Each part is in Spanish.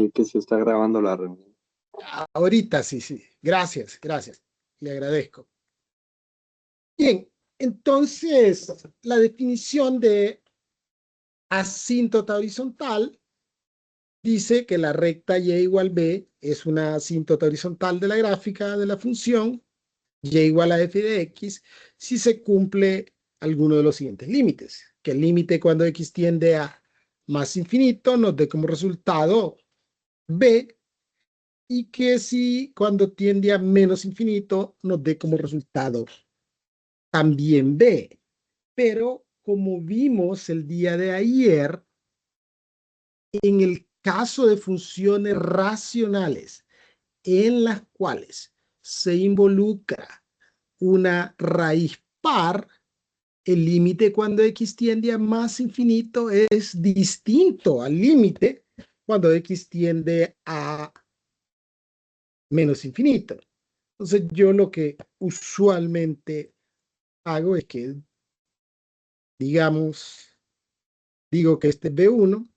que se está grabando la reunión. Ahorita sí, sí. Gracias, gracias. Le agradezco. Bien, entonces la definición de asíntota horizontal dice que la recta y igual b es una asíntota horizontal de la gráfica de la función y igual a f de x si se cumple alguno de los siguientes límites. Que el límite cuando x tiende a más infinito nos dé como resultado b, y que si cuando tiende a menos infinito nos dé como resultado también b. Pero como vimos el día de ayer, en el caso de funciones racionales en las cuales se involucra una raíz par, el límite cuando x tiende a más infinito es distinto al límite cuando x tiende a menos infinito. Entonces yo lo que usualmente hago es que, digamos, digo que este es B1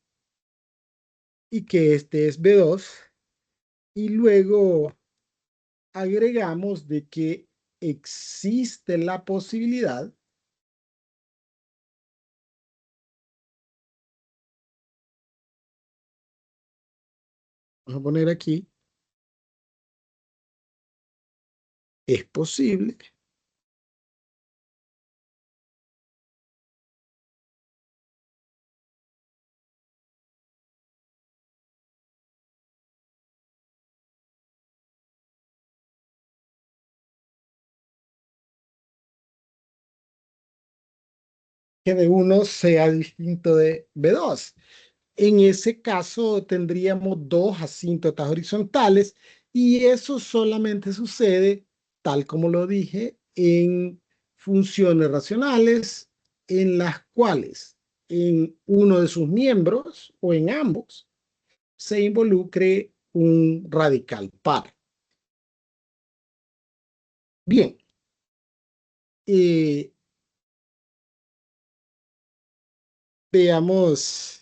y que este es B2, y luego agregamos de que existe la posibilidad vamos a poner aquí, es posible que B1 sea distinto de B2. En ese caso tendríamos dos asíntotas horizontales y eso solamente sucede, tal como lo dije, en funciones racionales en las cuales en uno de sus miembros o en ambos se involucre un radical par. Bien, veamos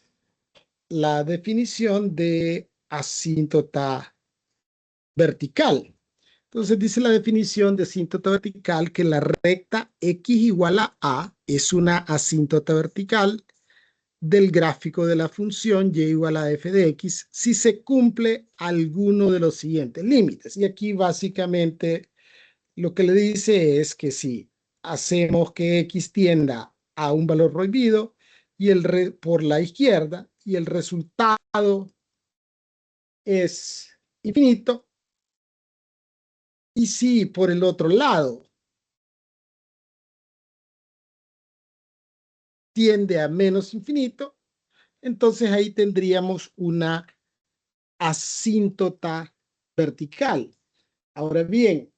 la definición de asíntota vertical. Entonces dice la definición de asíntota vertical que la recta x igual a es una asíntota vertical del gráfico de la función y igual a f de x si se cumple alguno de los siguientes límites. Y aquí básicamente lo que le dice es que si hacemos que x tienda a un valor prohibido y por la izquierda y el resultado es infinito, y si por el otro lado tiende a menos infinito, entonces ahí tendríamos una asíntota vertical. Ahora bien,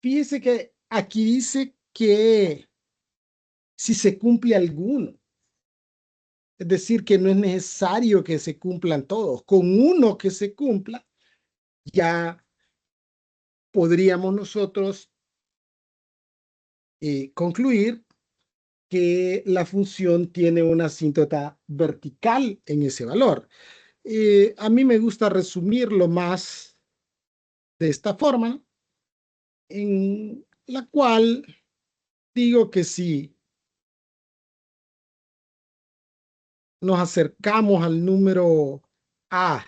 fíjese que aquí dice que si se cumple alguno, es decir, que no es necesario que se cumplan todos. Con uno que se cumpla, ya podríamos nosotros concluir que la función tiene una asíntota vertical en ese valor. A mí me gusta resumirlo más de esta forma, en la cual digo que si nos acercamos al número A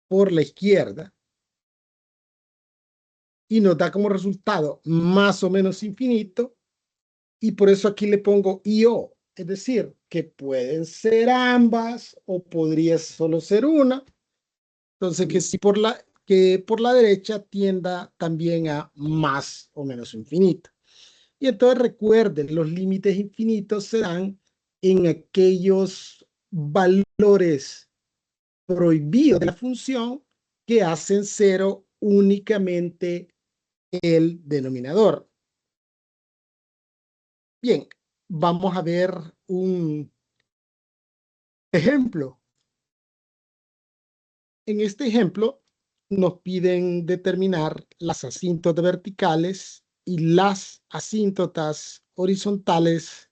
por la izquierda y nos da como resultado más o menos infinito, y por eso aquí le pongo IO, es decir, que pueden ser ambas o podría solo ser una. Entonces, que por la derecha tienda también a más o menos infinito. Y entonces recuerden, los límites infinitos se dan en aquellos valores prohibidos de la función que hacen cero únicamente el denominador. Bien, vamos a ver un ejemplo. En este ejemplo nos piden determinar las asíntotas verticales y las asíntotas horizontales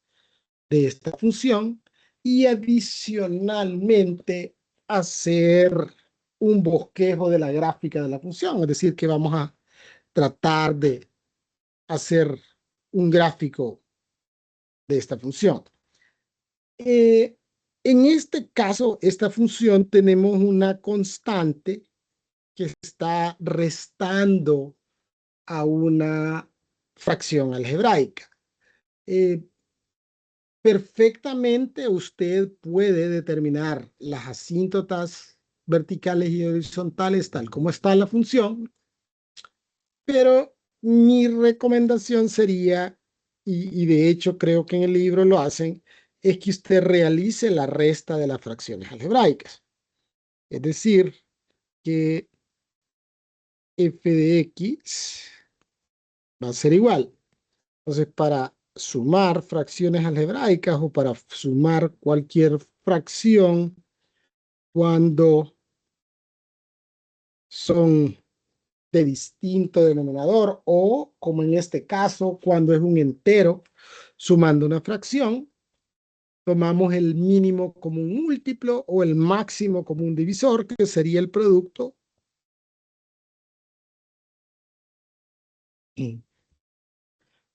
de esta función y adicionalmente hacer un bosquejo de la gráfica de la función, es decir, que vamos a tratar de hacer un gráfico de esta función. En este caso, esta función tenemos una constante que está restando a una fracción algebraica. Perfectamente usted puede determinar las asíntotas verticales y horizontales tal como está la función, pero mi recomendación sería, y de hecho creo que en el libro lo hacen, es que usted realice la resta de las fracciones algebraicas. Es decir, que f de x va a ser igual. Entonces, para sumar fracciones algebraicas o para sumar cualquier fracción cuando son de distinto denominador o, como en este caso, cuando es un entero, sumando una fracción, tomamos el mínimo como un múltiplo o el máximo como un divisor, que sería el producto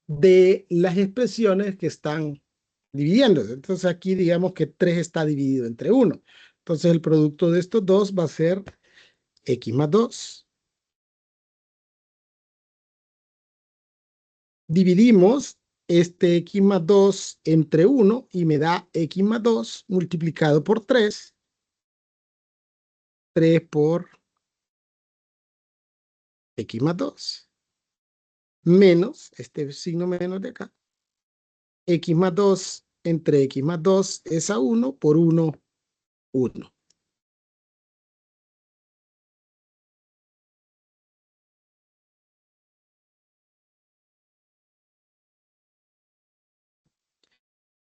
de las expresiones que están dividiéndose. Entonces aquí digamos que 3 está dividido entre 1. Entonces el producto de estos dos va a ser x más 2. Dividimos este x más 2 entre 1 y me da x más 2 multiplicado por 3. 3 por x más 2. Menos, este signo menos de acá. X más 2 entre x más 2 es a 1 por 1, 1.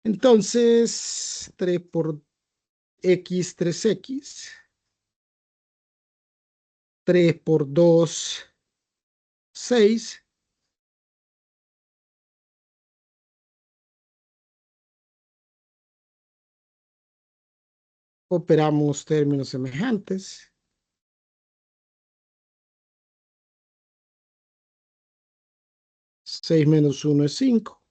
Entonces, 3 por x, 3x. 3 por 2, 6. Operamos términos semejantes. 6 menos 1 es 5.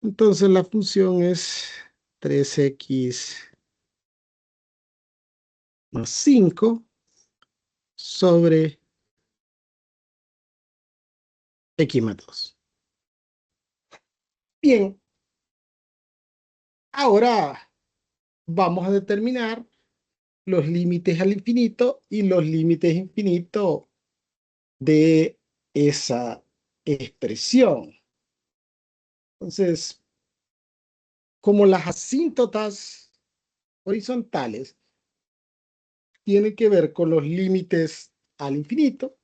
Entonces la función es 3x más 5 sobre x más 2. Bien, ahora vamos a determinar los límites al infinito y los límites infinitos de esa expresión. Entonces, como las asíntotas horizontales tienen que ver con los límites al infinito,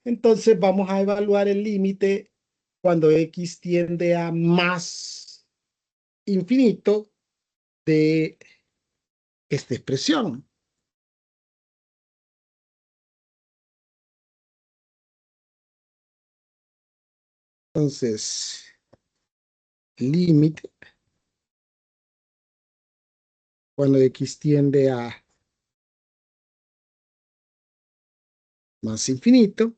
entonces vamos a evaluar el límite cuando x tiende a más infinito de esta expresión. Entonces, límite cuando x tiende a más infinito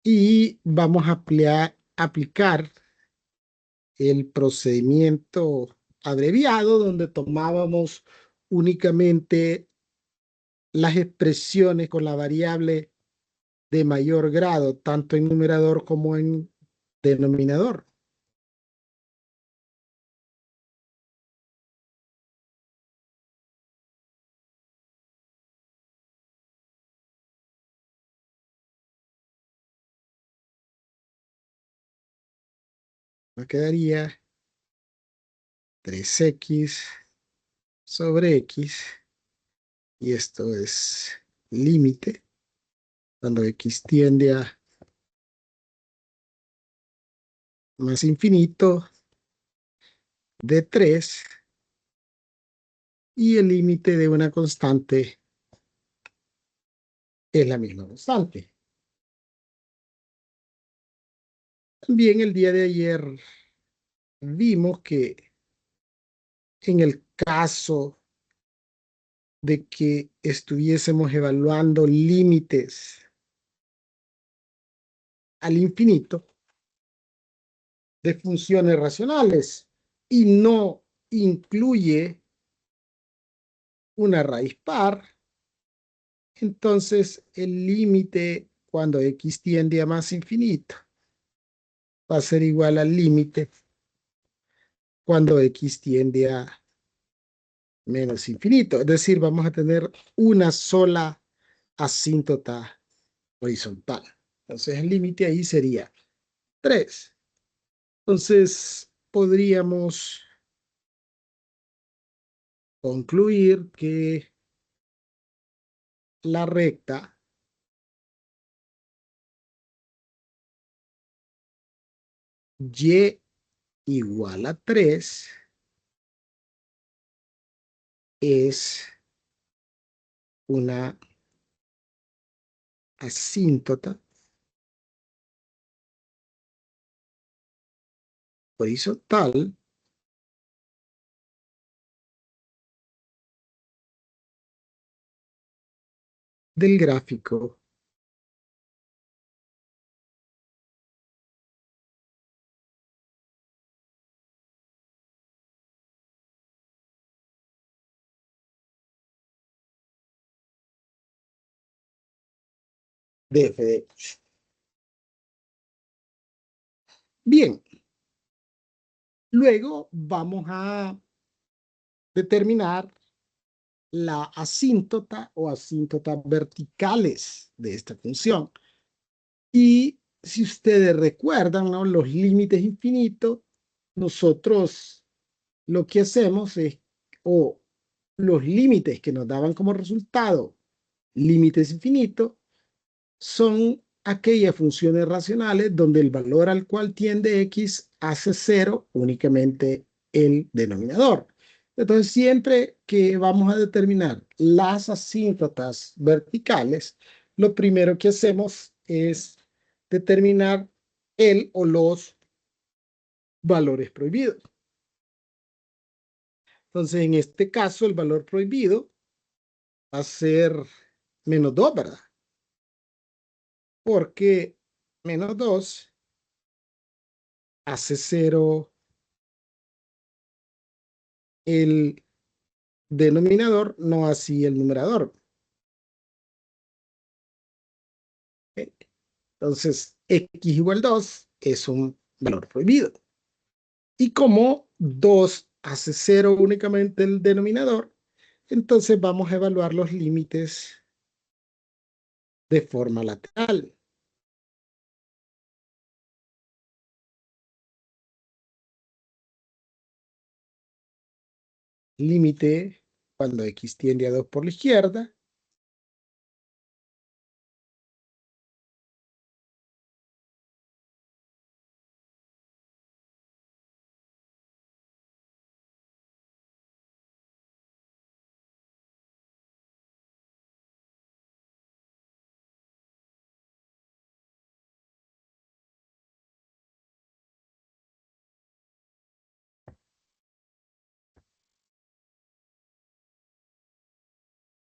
y vamos a aplicar el procedimiento abreviado donde tomábamos únicamente las expresiones con la variable de mayor grado, tanto en numerador como en denominador. Me quedaría 3x sobre x, y esto es límite cuando x tiende a más infinito de 3 y el límite de una constante es la misma constante. También el día de ayer vimos que en el caso de que estuviésemos evaluando límites al infinito de funciones racionales y no incluye una raíz par, entonces el límite cuando x tiende a más infinito va a ser igual al límite cuando x tiende a menos infinito. Es decir, vamos a tener una sola asíntota horizontal. Entonces el límite ahí sería 3. Entonces podríamos concluir que la recta y igual a 3 es una asíntota horizontal del gráfico de f de x. Bien, luego vamos a determinar la asíntota o asíntotas verticales de esta función. Y si ustedes recuerdan, ¿no? Los límites infinitos, nosotros lo que hacemos es, o los límites que nos daban como resultado límites infinitos, son aquellas funciones racionales donde el valor al cual tiende x hace cero únicamente el denominador. Entonces, siempre que vamos a determinar las asíntotas verticales, lo primero que hacemos es determinar el o los valores prohibidos. Entonces, en este caso, el valor prohibido va a ser -2, ¿verdad? Porque -2 hace cero el denominador, no así el numerador. ¿Ok? Entonces, x igual 2 es un valor prohibido. Y como 2 hace cero únicamente el denominador, entonces vamos a evaluar los límites de forma lateral. Límite cuando x tiende a 2 por la izquierda.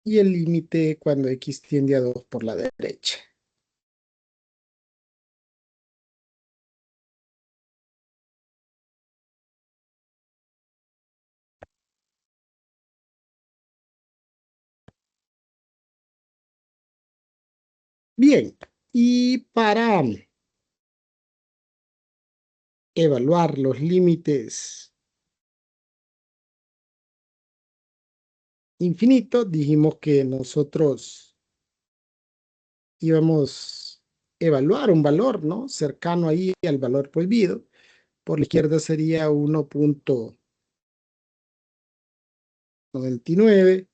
Y el límite cuando x tiende a 2 por la derecha. Bien, y para evaluar los límites infinitos, dijimos que nosotros íbamos a evaluar un valor, ¿no? Cercano ahí al valor prohibido. Por la izquierda sería 1.99.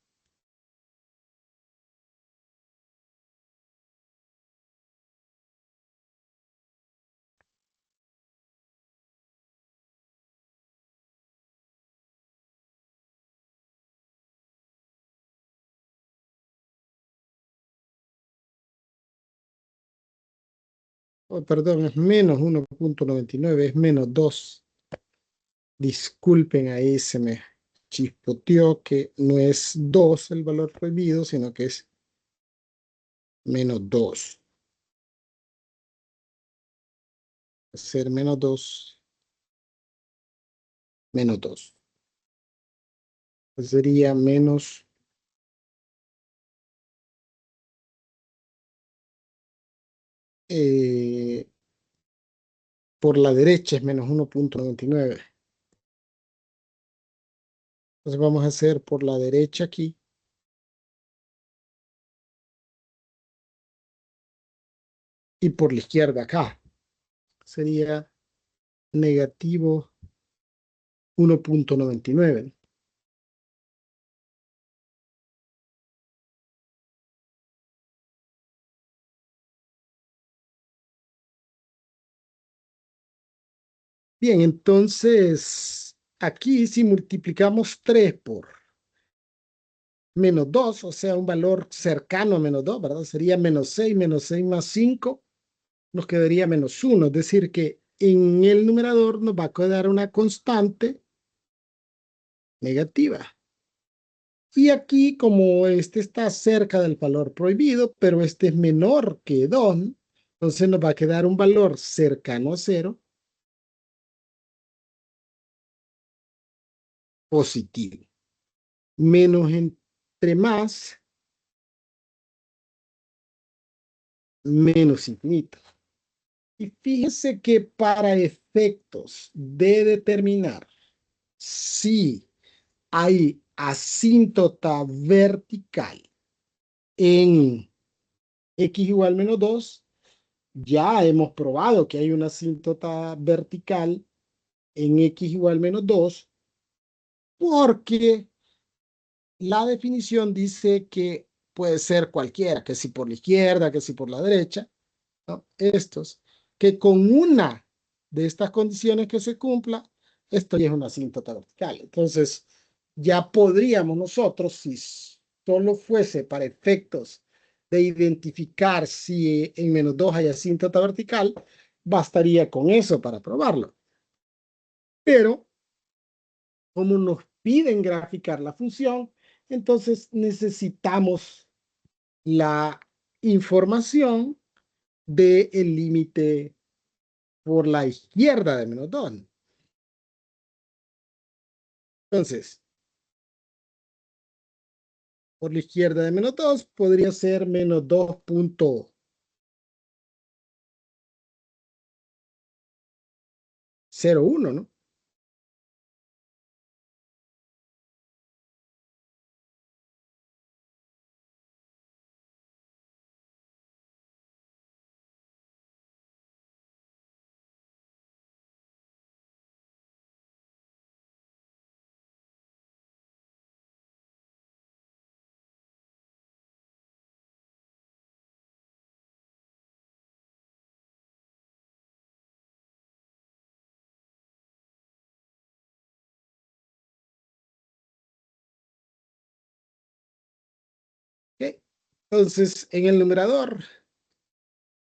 Oh, perdón, es menos 1.99, es menos 2. Disculpen, ahí se me chispoteó que no es 2 el valor prohibido, sino que es menos 2. Ser menos 2, menos 2. Sería menos eh, por la derecha es menos 1.99. Entonces vamos a hacer por la derecha aquí y por la izquierda acá. Sería negativo 1.99. Bien, entonces aquí si multiplicamos 3 por menos 2, o sea, un valor cercano a menos 2, ¿verdad? Sería menos 6 más 5, nos quedaría menos 1. Es decir, que en el numerador nos va a quedar una constante negativa. Y aquí, como este está cerca del valor prohibido, pero este es menor que 2, entonces nos va a quedar un valor cercano a 0, positivo. Menos entre más, menos infinito. Y fíjense que para efectos de determinar si hay asíntota vertical en x igual menos 2, ya hemos probado que hay una asíntota vertical en x igual menos 2, porque la definición dice que puede ser cualquiera, que si por la izquierda, que si por la derecha, ¿no? Estos, que con una de estas condiciones que se cumpla, esto ya es una asíntota vertical. Entonces, ya podríamos nosotros, si solo fuese para efectos de identificar si en menos 2 hay asíntota vertical, bastaría con eso para probarlo. Pero, como nos piden graficar la función, entonces necesitamos la información del límite por la izquierda de menos 2. Entonces, por la izquierda de menos 2 podría ser menos 2.01, ¿no? ¿Ok? Entonces, en el numerador,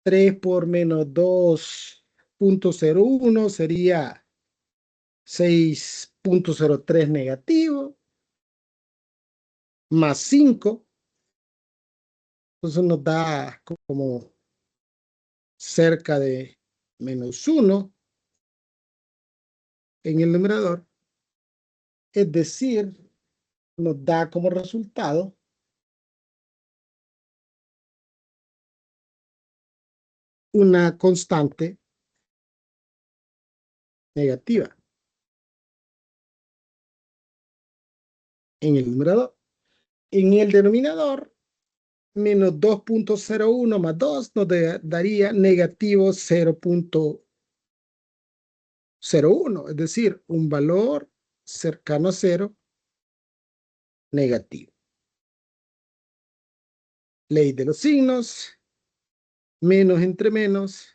3 por menos 2.01 sería 6.03 negativo, más 5. Entonces nos da como cerca de menos 1 en el numerador. Es decir, nos da como resultado una constante negativa en el numerador. En el denominador, menos 2.01 más 2 nos daría negativo 0.01, es decir, un valor cercano a 0 negativo. Ley de los signos, menos entre menos,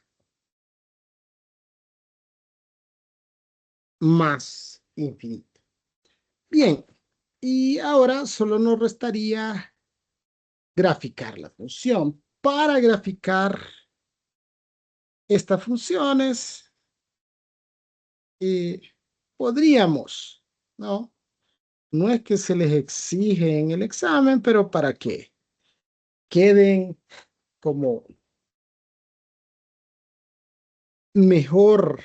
más infinito. Bien, y ahora solo nos restaría graficar la función. Para graficar estas funciones podríamos, ¿no? No es que se les exige en el examen, pero para que queden como mejor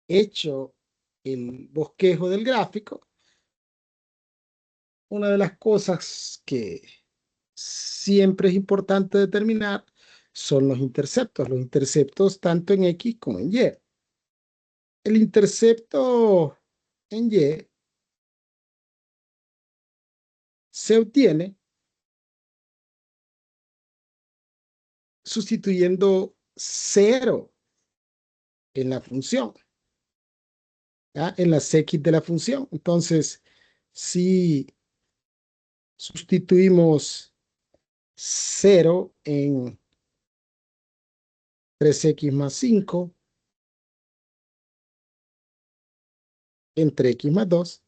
hecho el bosquejo del gráfico, una de las cosas que siempre es importante determinar son los interceptos tanto en X como en Y. El intercepto en Y se obtiene sustituyendo 0 en la función, ¿ya? En las X de la función. Entonces, si sustituimos 0 en 3x más 5 entre x más 2,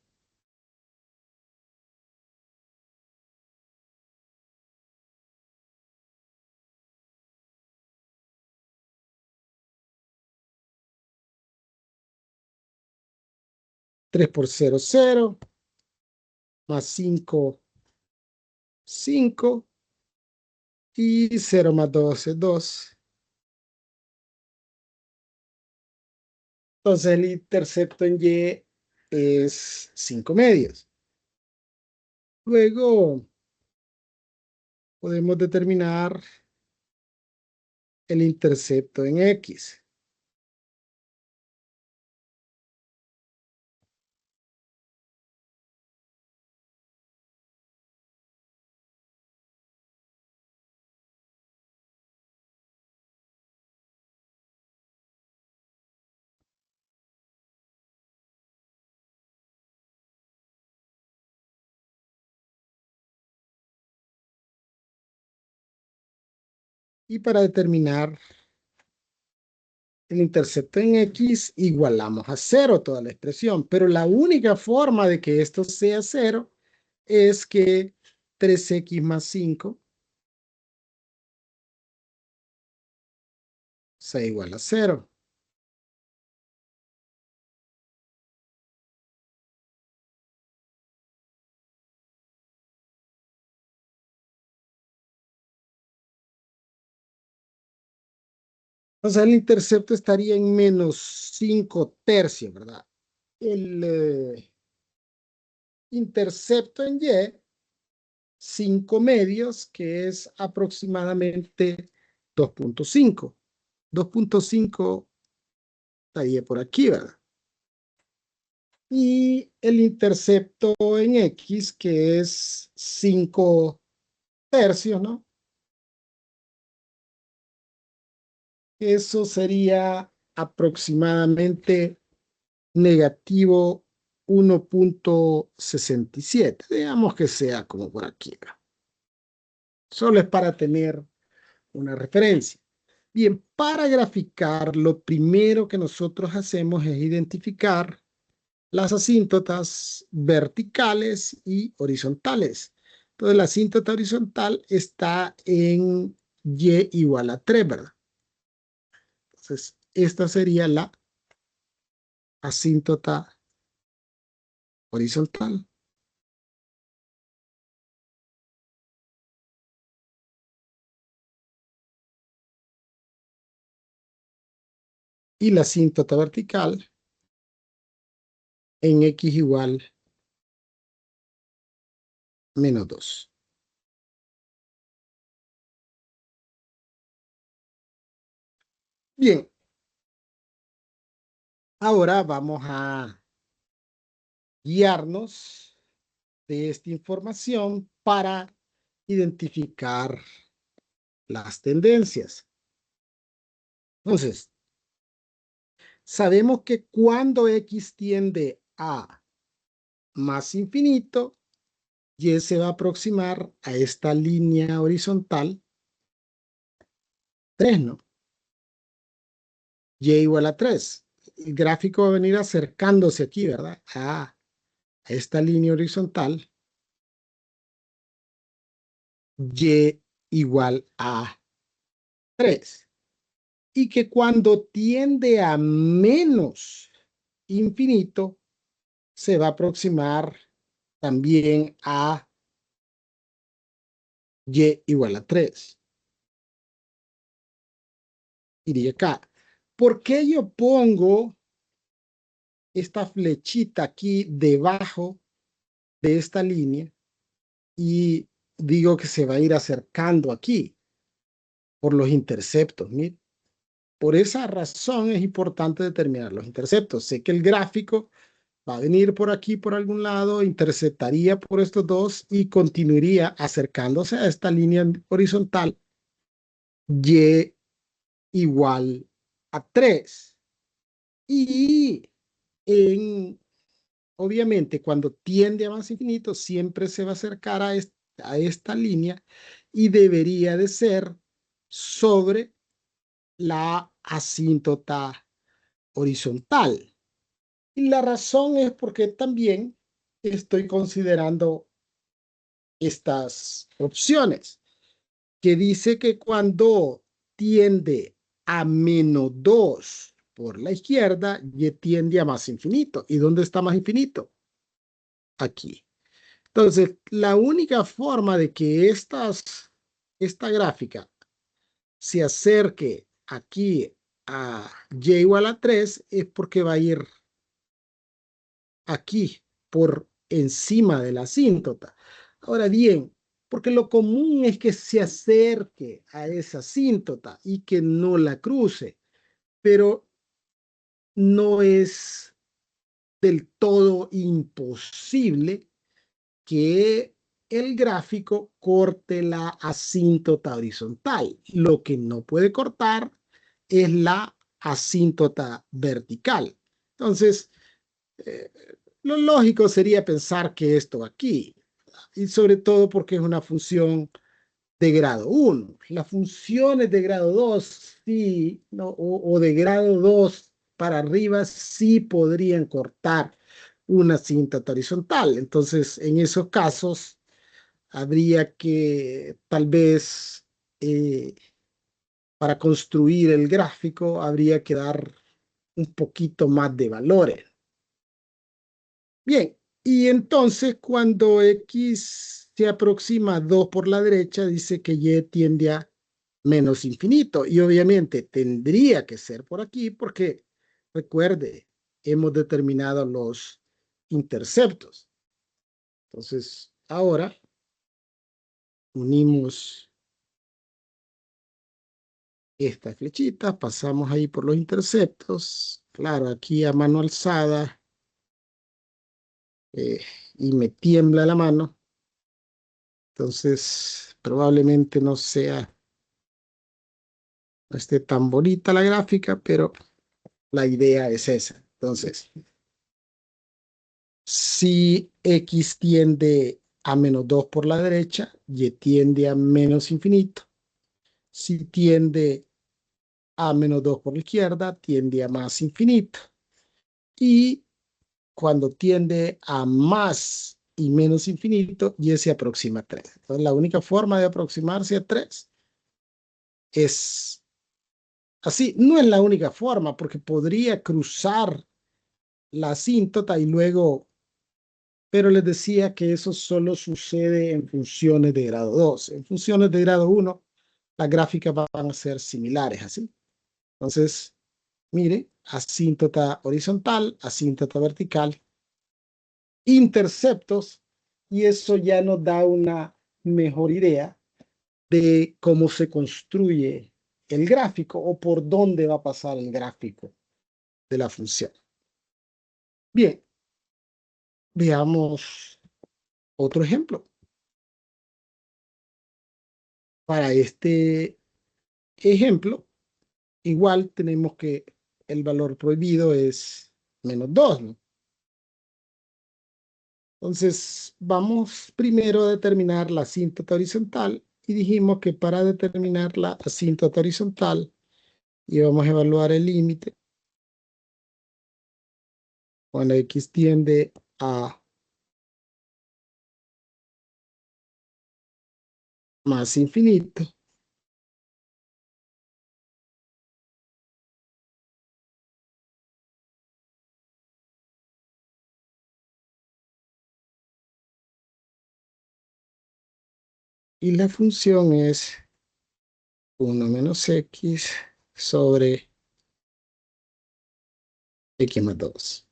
3 por 0, 0, más 5, 5, y 0 más 2 es 2. Entonces el intercepto en Y es 5 medios. Luego podemos determinar el intercepto en X. Y para determinar el intercepto en X, igualamos a 0 toda la expresión. Pero la única forma de que esto sea 0 es que 3x más 5 sea igual a 0. Entonces el intercepto estaría en menos 5 tercios, ¿verdad? El intercepto en Y, 5 medios, que es aproximadamente 2.5. 2.5 estaría por aquí, ¿verdad? Y el intercepto en X, que es 5 tercios, ¿no? Eso sería aproximadamente negativo 1.67. Digamos que sea como por aquí, ¿verdad? Solo es para tener una referencia. Bien, para graficar, lo primero que nosotros hacemos es identificar las asíntotas verticales y horizontales. Entonces, la asíntota horizontal está en y igual a 3, ¿verdad? Entonces, esta sería la asíntota horizontal. Y la asíntota vertical en x igual menos 2. Bien, ahora vamos a guiarnos de esta información para identificar las tendencias. Entonces, sabemos que cuando x tiende a más infinito, y se va a aproximar a esta línea horizontal 3, ¿no? Y igual a 3. El gráfico va a venir acercándose aquí, ¿verdad? A esta línea horizontal, y igual a 3. y que cuando tiende a menos infinito, se va a aproximar también a y igual a 3. Iría acá. ¿Por qué yo pongo esta flechita aquí debajo de esta línea y digo que se va a ir acercando aquí por los interceptos? Mire, por esa razón es importante determinar los interceptos. Sé que el gráfico va a venir por aquí, por algún lado, interceptaría por estos dos y continuaría acercándose a esta línea horizontal y igual a 3. Y en, obviamente, cuando tiende a más infinito, siempre se va a acercar a esta línea y debería de ser sobre la asíntota horizontal. Y la razón es porque también estoy considerando estas opciones, que dice que cuando tiende a -2 por la izquierda, y tiende a más infinito. ¿Y dónde está más infinito? Aquí. Entonces, la única forma de que esta gráfica se acerque aquí a y igual a 3 es porque va a ir aquí por encima de la asíntota. Ahora bien, porque lo común es que se acerque a esa asíntota y que no la cruce, pero no es del todo imposible que el gráfico corte la asíntota horizontal. Lo que no puede cortar es la asíntota vertical. Entonces, eh, lo lógico sería pensar que esto aquí, y sobre todo porque es una función de grado 1. Las funciones de grado 2, sí, no, o de grado 2 para arriba, sí podrían cortar una cinta horizontal. Entonces, en esos casos, habría que tal vez, eh, para construir el gráfico, habría que dar un poquito más de valores. Bien, y entonces cuando X se aproxima a 2 por la derecha, dice que Y tiende a menos infinito. Y obviamente tendría que ser por aquí porque, recuerde, hemos determinado los interceptos. Entonces, ahora unimos esta flechita, pasamos ahí por los interceptos. Claro, aquí a mano alzada, eh, y me tiembla la mano. Entonces, probablemente no esté tan bonita la gráfica, pero la idea es esa. Entonces, si X tiende a -2 por la derecha, Y tiende a menos infinito. Si tiende a -2 por la izquierda, tiende a más infinito. Y cuando tiende a más y menos infinito, Y se aproxima a 3. Entonces, la única forma de aproximarse a 3 es así. No es la única forma, porque podría cruzar la asíntota y luego, pero les decía que eso solo sucede en funciones de grado 2. En funciones de grado 1, las gráficas van a ser similares, así. Entonces, mire, asíntota horizontal, asíntota vertical, interceptos, y eso ya nos da una mejor idea de cómo se construye el gráfico o por dónde va a pasar el gráfico de la función. Bien, veamos otro ejemplo. Para este ejemplo, igual tenemos que el valor prohibido es -2, ¿no? Entonces, vamos primero a determinar la asíntota horizontal y dijimos que para determinar la asíntota horizontal íbamos a evaluar el límite cuando X tiende a más infinito Y la función es 1 menos x sobre x más 2.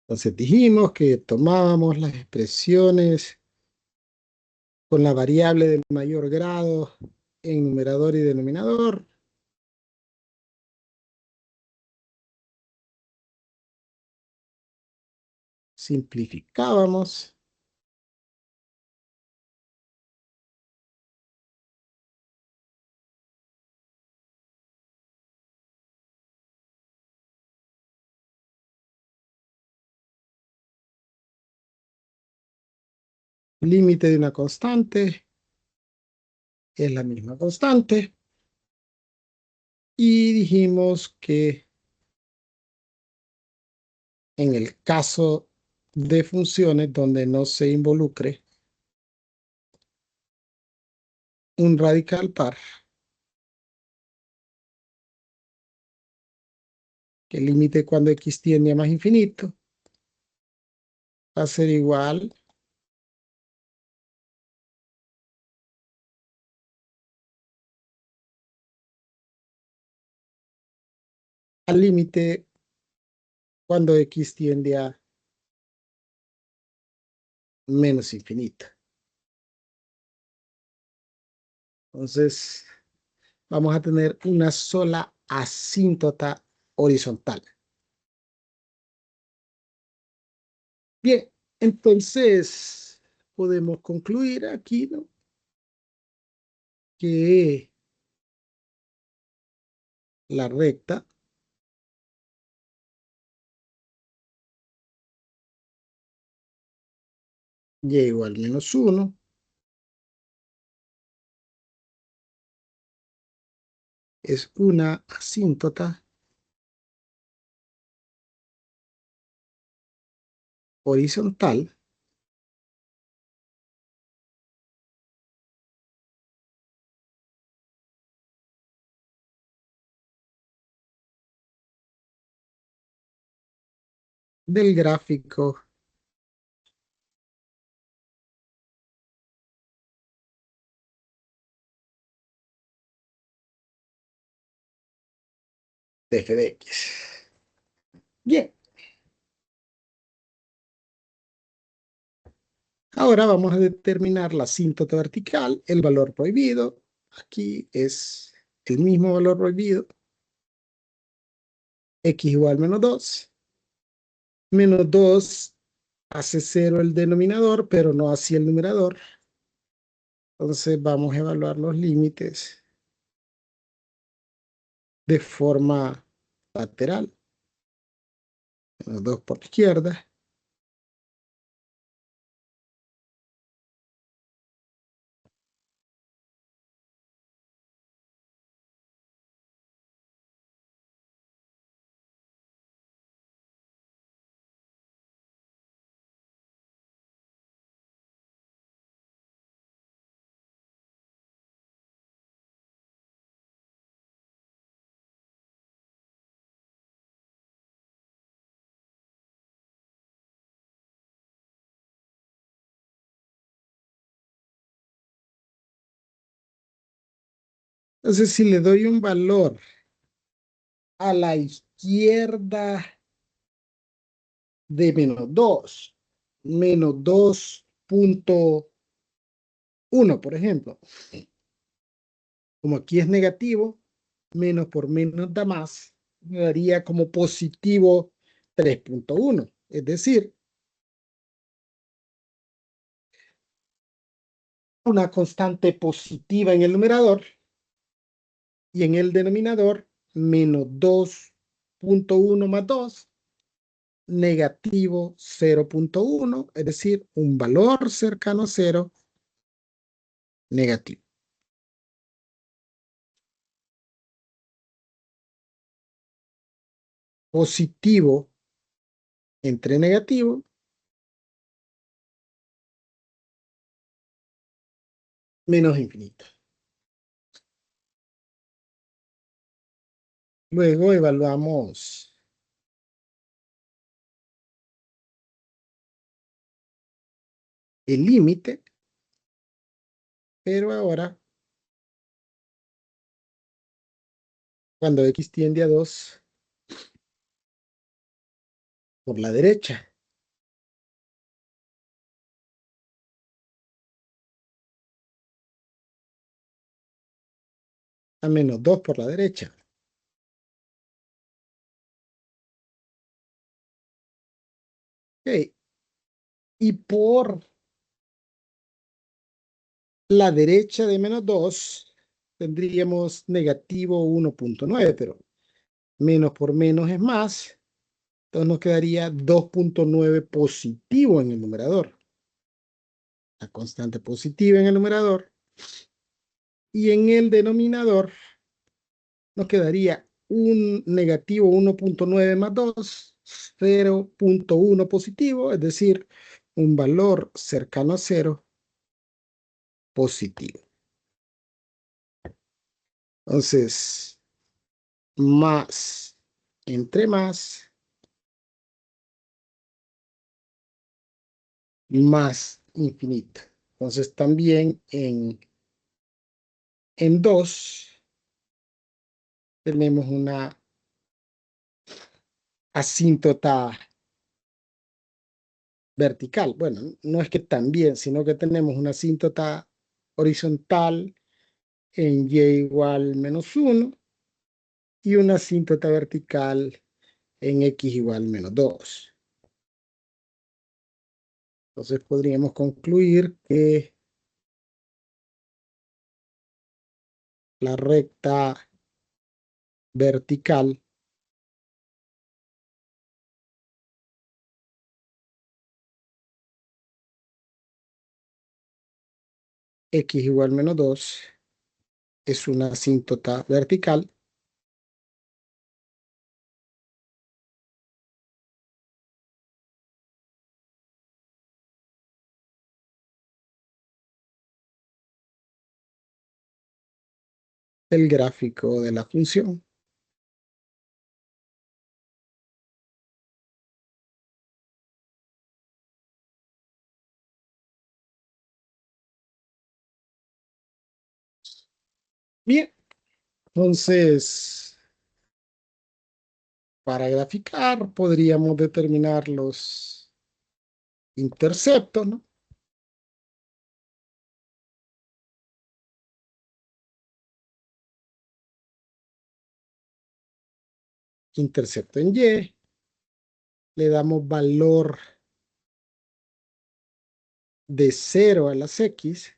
Entonces dijimos que tomábamos las expresiones con la variable del mayor grado en numerador y denominador. Simplificábamos. Límite de una constante es la misma constante. Y dijimos que en el caso de funciones donde no se involucre un radical par, que el límite cuando x tiende a más infinito va a ser igual al límite cuando x tiende a menos infinito. Entonces, vamos a tener una sola asíntota horizontal. Bien, entonces podemos concluir aquí, ¿no?, que la recta y igual menos 1 es una asíntota horizontal del gráfico de f de x. Bien, ahora vamos a determinar la asíntota vertical, el valor prohibido. Aquí es el mismo valor prohibido, x igual menos 2. Menos 2 hace 0 el denominador, pero no así el numerador. Entonces vamos a evaluar los límites de forma lateral. Menos 2 por la izquierda. Entonces si le doy un valor a la izquierda de menos 2.1, por ejemplo. Como aquí es negativo, menos por menos da más, me daría como positivo 3.1. Es decir, una constante positiva en el numerador y en el denominador menos 2.1 más 2, negativo 0.1, es decir, un valor cercano a 0 negativo. Positivo entre negativo menos infinita. Luego evaluamos el límite, pero ahora, cuando x tiende a 2, por la derecha. A menos 2 por la derecha. Ok. Y por la derecha de menos 2 tendríamos negativo 1.9, pero menos por menos es más. Entonces nos quedaría 2.9 positivo en el numerador. La constante positiva en el numerador. Y en el denominador nos quedaría un negativo 1.9 más 2, 0.1 positivo, es decir, un valor cercano a 0 positivo. Entonces, más entre más infinito. Entonces, también en 2 tenemos una asíntota vertical. Bueno, no es que también, sino que tenemos una asíntota horizontal en y igual menos 1 y una asíntota vertical en x igual menos 2. Entonces podríamos concluir que la recta vertical x igual menos 2 es una asíntota vertical del gráfico de la función. Bien, entonces, para graficar podríamos determinar los interceptos, ¿no? Intercepto en y, le damos valor de 0 a las x,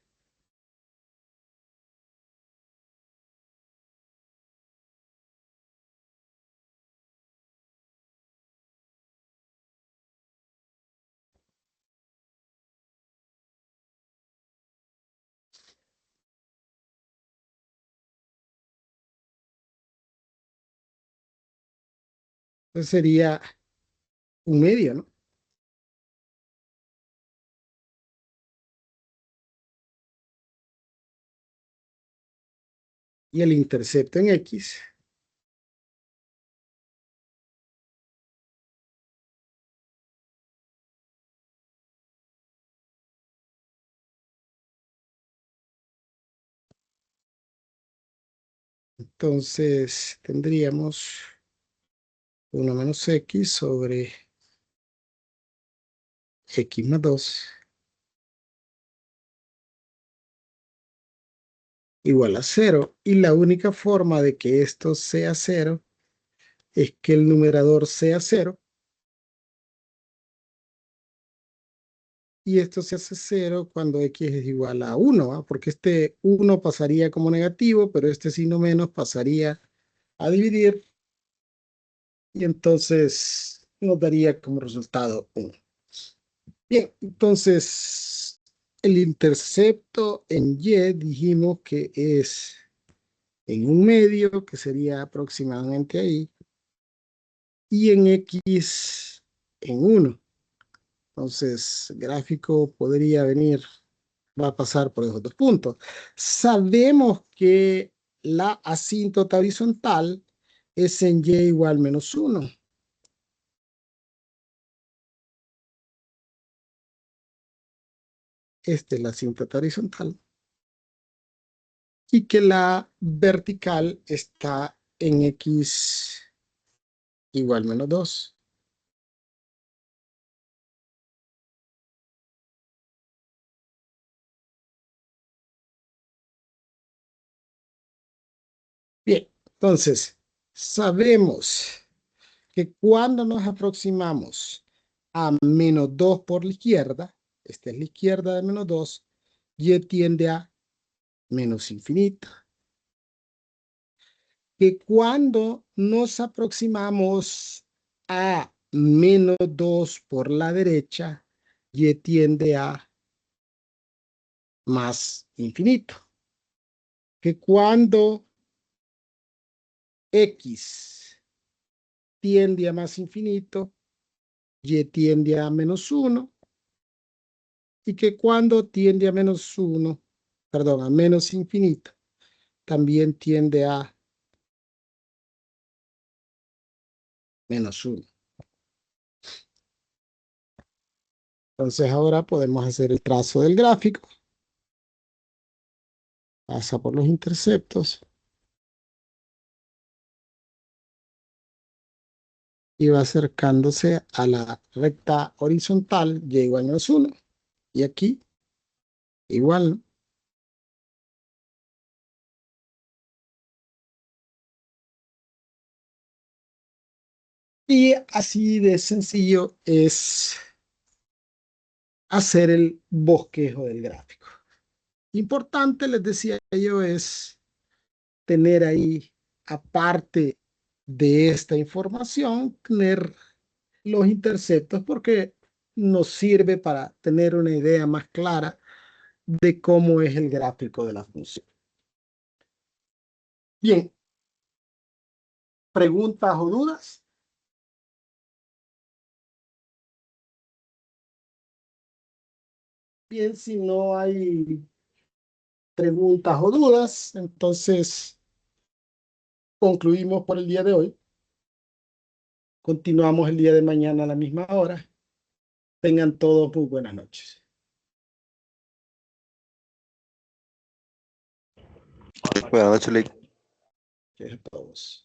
entonces sería un medio, ¿no? Y el intercepto en x entonces tendríamos 1 menos x sobre x más 2 igual a 0. Y la única forma de que esto sea 0 es que el numerador sea 0 y esto se hace 0 cuando x es igual a 1, ¿va? Porque este 1 pasaría como negativo, pero este signo menos pasaría a dividir y entonces nos daría como resultado 1. Bien, entonces el intercepto en y dijimos que es en un medio, que sería aproximadamente ahí, y en x en 1. Entonces, gráfico podría venir va a pasar por esos dos puntos. Sabemos que la asíntota horizontal es en y igual menos 1. Esta es la asíntota horizontal. Y que la vertical está en x igual menos 2. Bien, entonces, sabemos que cuando nos aproximamos a menos 2 por la izquierda, esta es la izquierda de menos 2, y tiende a menos infinito. Que cuando nos aproximamos a menos 2 por la derecha, y tiende a más infinito. Que cuando x tiende a más infinito, y tiende a menos 1, y que cuando tiende a menos 1, perdón, a menos infinito, también tiende a menos 1. Entonces ahora podemos hacer el trazo del gráfico. Pasa por los interceptos. Y va acercándose a la recta horizontal y igual a menos 1. Y aquí igual. Y así de sencillo es hacer el bosquejo del gráfico. Importante, les decía yo, es tener ahí, aparte de esta información, tener los interceptos porque nos sirve para tener una idea más clara de cómo es el gráfico de la función. Bien, ¿preguntas o dudas? Bien, si no hay preguntas o dudas, entonces concluimos por el día de hoy. Continuamos el día de mañana a la misma hora. Tengan todos muy buenas noches. Buenas noches, Lick. A todos.